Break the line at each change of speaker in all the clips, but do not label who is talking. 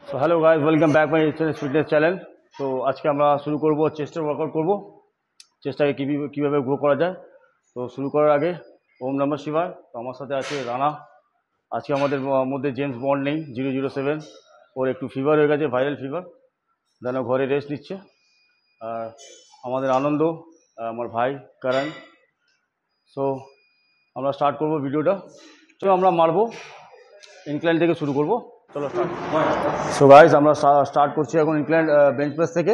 So hello guys, welcome back my fitness channel. তো আজকে আমরা শুরু করব চেস্টের ওয়ার্কআউট করব। চেস্টটাকে কীভাবে গ্রো করা যায়। তো শুরু করার আগে ওম নমঃ শিবায়। তো আমার সাথে আছে রানা। আজকে আমাদের মধ্যে জেমস বন্ড নেই, 007। ওর একটু ফিভার হয়ে গেছে, ভাইরাল ফিভার, যেন ঘরে রেস্ট নিচ্ছে। আর আমাদের আনন্দ, আমার ভাই কারণ। সো আমরা স্টার্ট করব ভিডিওটা। চলো আমরা মারবো, ইনক্লাইন থেকে শুরু করব। চলো স্টার্ট। সো গাইজ, আমরা স্টার্ট করছি এখন ইনক্লাইন বেঞ্চ প্রেস থেকে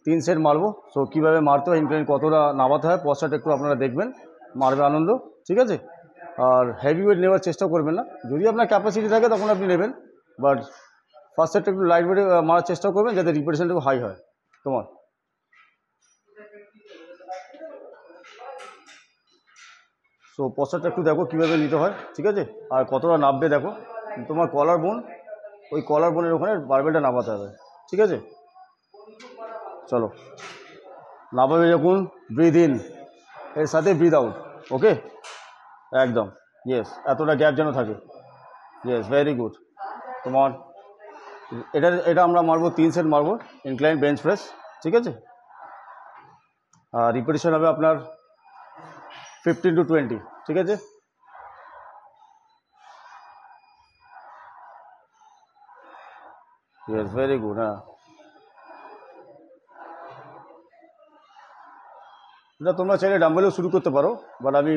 3 সেট মারবো। সো কীভাবে মারতে হয়, ইনক্লাইন কতটা নামাতে হয়, পশ্চাৎ একটু আপনারা দেখবেন, মারবে আনন্দ, ঠিক আছে। আর হেভি ওয়েট নেওয়ার চেষ্টা করবেন না, যদি আপনার ক্যাপাসিটি থাকে তখন আপনি নেবেন, বাট ফার্স্ট সেটটা একটু লাইট ওয়েটে মারার চেষ্টা করবেন যাতে রিপিটেশনটা একটু হাই হয় তোমার। সো পশ্চাৎটা একটু দেখো কীভাবে নিতে হয়, ঠিক আছে। আর কতটা নামবে দেখো, তোমার কলার বোন, ওই কলার বোনের ওখানে বারবেলটা নামাতে হবে, ঠিক আছে। চলো নামাবে যখন, ব্রিথ ইন এর সাথে ব্রিথ আউট, ওকে, একদম ইয়েস, এতটা গ্যাপ যেন থাকে, ইয়েস, ভেরি গুড। তোমার এটা আমরা মারবো 3 সেট মারবো, ইনক্লাইন বেঞ্চ প্রেস, ঠিক আছে। আর রিপিটিশন হবে আপনার 15 to 20, ঠিক আছে। Yes, very good. হ্যাঁ, এটা তোমরা চাইলে ডাম্বেলেও শুরু করতে পারো, বাট আমি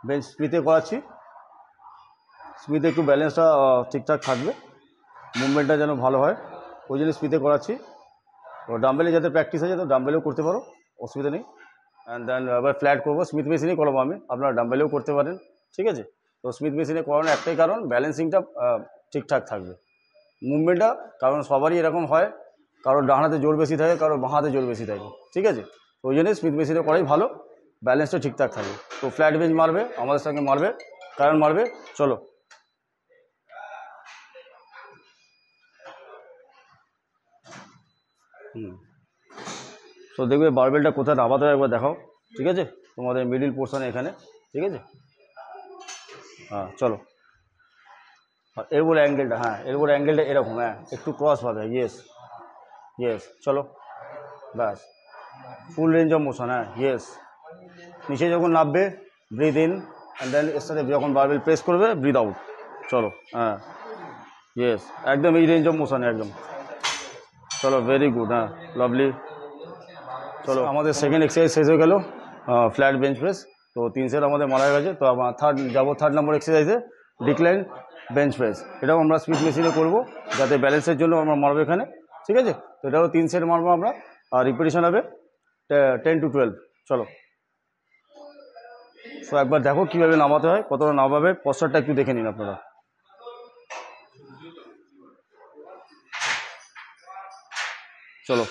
বেঞ্চ স্মিথে করাচ্ছি। স্মিথে একটু ব্যালেন্সটা ঠিকঠাক থাকবে, মুভমেন্টটা যেন ভালো হয়, ওই জন্য স্মিথে করাচ্ছি। তো ডাম্বেলে যাতে প্র্যাকটিস আছে তো ডাম্বেলেও করতে পারো, অসুবিধা নেই। অ্যান্ড দেন আবার ফ্ল্যাট করবো, স্মিথ মেশিনেই করাবো আমি, আপনারা ডাম্বেলেও করতে পারেন, ঠিক আছে। তো স্মিথ মেশিনে করানোর একটাই কারণ, ব্যালেন্সিংটা ঠিকঠাক থাকবে, মুভমেন্টটা, কারণ সবারই এরকম হয়, কারোর ডান হাতে জোর বেশি থাকে, কারোর বাঁ হাতে জোর বেশি থাকে, ঠিক আছে। ওই জন্যই স্মিথ মেশিনে করাই ভালো, ব্যালেন্সটা ঠিকঠাক থাকবে। তো ফ্ল্যাট বেঞ্চ মারবে, আমাদের সঙ্গে মারবে, কারণ মারবে, চলো। তো দেখবে বারবেলটা কোথায় নামাতে হয় একবার দেখাও, ঠিক আছে, তোমাদের মিডিল পোর্শনে এখানে, ঠিক আছে। হ্যাঁ চলো, এলবোর অ্যাঙ্গেলটা, হ্যাঁ এলবোর অ্যাঙ্গেলটা এরকম, হ্যাঁ একটু ক্রস হবে, ইয়েস ইয়েস, চলো ব্যাস, ফুল রেঞ্জ অফ মোশন, হ্যাঁ ইয়েস। নিচে যখন নামবে ব্রিথ ইন, অ্যান্ড দেন এর সাথে যখন বারবেল প্রেস করবে ব্রিথ আউট, চলো, হ্যাঁ ইয়েস, একদম এই রেঞ্জ অফ মোশন একদম, চলো ভেরি গুড, হ্যাঁ লাভলি। চলো আমাদের সেকেন্ড এক্সারসাইজ শেষ হয়ে গেল, ফ্ল্যাট বেঞ্চ প্রেস। তো 3 সেট আমাদের মারা গেছে। তো আমার থার্ড নম্বর এক্সারসাইজে ডিক্লাইন বেঞ্চ প্রেস। এটাও আমরা স্পিড মেশিনে করবো, যাতে ব্যালেন্সের জন্য আমরা মারবো এখানে, ঠিক আছে। তো এটাও 3 সেট মারবো আমরা, আর রিপিটিশন হবে 10 to 12, চলো। তো একবার দেখো কীভাবে নামাতে হয়, কতটা নামাবে, পশ্চারটা একটু দেখে নিন আপনারা। চলো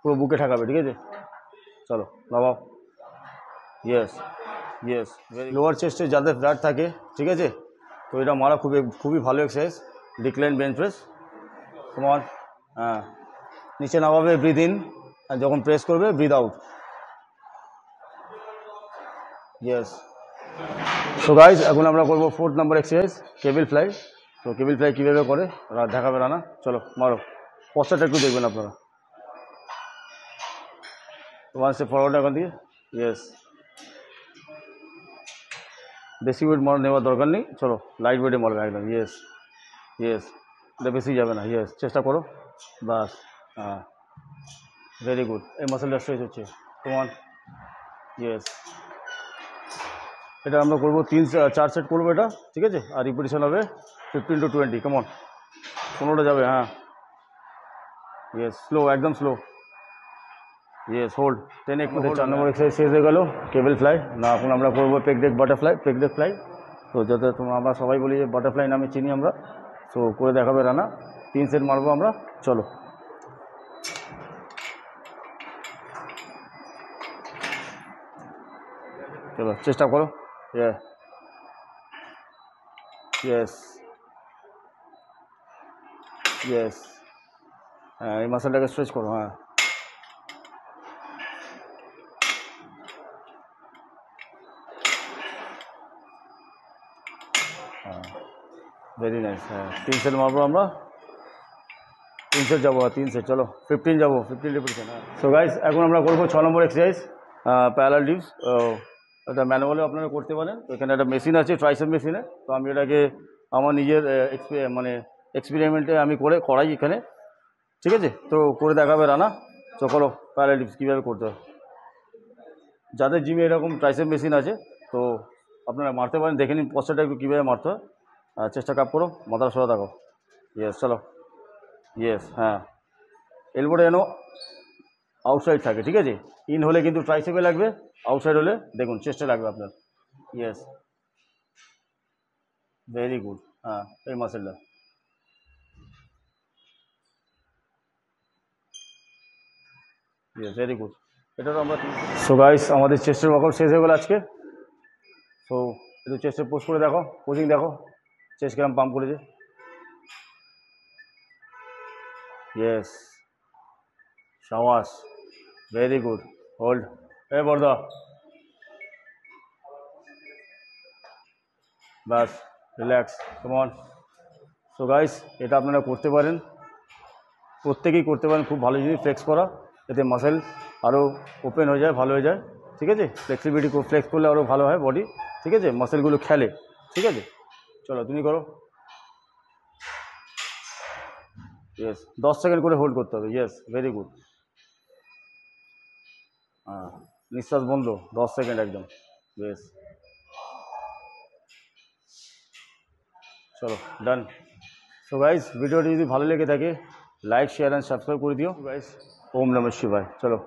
পুরো বুকে ঠাকাবে, ঠিক আছে, চলো নামাও, ইয়েস ইয়েস। লোয়ার চেস্টে যাদের ফ্ল্যাট থাকে, ঠিক আছে, তো এটা মারা খুবই ভালো এক্সারসাইজ, ডিক্লাইন বেঞ্চ প্রেস। তোমার হ্যাঁ, নিচে নামাবে ব্রিথ ইন, আর যখন প্রেস করবে breathe out, yes. So guys, এখন আমরা করবো 4th নম্বর এক্সারসাইজ, কেবল ফ্লাই। তো কেবল ফ্লাই কীভাবে করে দেখাবে না, চলো মারো, পশ্চারটা একটু দেখবেন আপনারা। ওয়ান স্টেপ ফরওয়ার্ড এখান দিয়ে, ইয়েস, বেশি ওয়েট নেওয়ার দরকার নেই, চলো লাইট ওয়েটে মারবে একদম, ইয়েস ইয়েস, এটা বেশি যাবে না, ইয়েস, চেষ্টা করো, বাস, হ্যাঁ ভেরি গুড। এই মাসেলটা স্ট্রেচ হচ্ছে, তোমার, ইয়েস। এটা আমরা করবো 4 সেট করবো এটা, ঠিক আছে। আর রিপিটিশন হবে 15 to 20, কেমন 15টা যাবে, হ্যাঁ ইয়েস, স্লো একদম স্লো, ইয়েস, হোল্ড 10। একটু 4 নম্বর এক্সারসাইজ শেষ হয়ে গেল, কেবল ফ্লাই। না এখন আমরা করবো পেক ডেক বাটারফ্লাই, পেক ডেক ফ্লাই। তো যাতে আমরা সবাই বলি যে বাটারফ্লাই নামে চিনি আমরা, তো করে দেখাবে রানা। 3 সেট মারবো আমরা, চলো। চলো চেষ্টা করো, ইয়েস ইয়েস, হ্যাঁ এই মাসেলটাকে স্ট্রেচ করো, হ্যাঁ ভেরি নাইস। হ্যাঁ 3 সেট মারবো আমরা, 3 সেট যাবো, 3 সেট, চলো 15 যাবো, 15 রিপিটেশন। হ্যাঁ, সো গাইস এখন আমরা করবো 6 নম্বর এক্সারসাইজ, প্যারালাল ডিপস। এটা ম্যানুয়ালি আপনারা করতে পারেন। তো এখানে একটা মেশিন আছে, ট্রাইসেপ মেশিনে। তো আমি এটাকে আমার নিজের মানে এক্সপেরিমেন্টে আমি করাই এখানে, ঠিক আছে? তো করে দেখাবে রানা। তো চলো প্যারালাল ডিপস কীভাবে করতে হয়। যাদের জিমে এরকম ট্রাইসেপ মেশিন আছে তো আপনারা মারতে পারেন, দেখে নিন পশ্চারটা একটু কীভাবে মারতে হয়। চেষ্টা কাপ করো, মাথাটা সোজা থাকো। ইয়েস, চলো। ইয়েস, হ্যাঁ, এলবোটা যেন আউটসাইড থাকে, ঠিক আছে? ইন হলে কিন্তু ট্রাইসেপে লাগবে, আউটসাইড হলে দেখুন চেস্টে লাগবে আপনার। Yes, very good. হ্যাঁ, এই মাসেলটা। Yes, very good. এটা তো আমরা। সো গাইস আমাদের চেস্টের ওয়ার্কআউট শেষ হয়ে গেল আজকে। সো একটু চেস্টে পোস্ট করে দেখো, কোচিং দেখো, চেস্ট কিরম পাম্প করেছে। ইয়েস, সাবাস, ভেরি গুড। হোল্ড, এ বর্দা, বাস, relax, come on. So guys এটা আপনারা করতে পারেন, প্রত্যেকেই করতে পারেন। খুব ভালো জিনিস ফ্লেক্স করা, এতে মাসেল আরও ওপেন হয়ে যায়, ভালো হয়ে যায়, ঠিক আছে? ফ্লেক্সিবিলিটি ফ্লেক্স করলে আরও ভালো হয় বডি, ঠিক আছে? মাসেলগুলো খেলে, ঠিক আছে? চলো তুমি করো। ইয়েস, 10 সেকেন্ড করে হোল্ড করতে হবে। Yes, very good. হ্যাঁ, নিঃশ্বাস বন্ধ 10 সেকেন্ড একদম। ইয়েস, চলো ডান। সো গাইস ভিডিওটি যদি ভালো লেগে থাকে লাইক, শেয়ার অ্যান্ড সাবস্ক্রাইব করে দিও গাইস। ওম নমঃ শিবায়। চলো।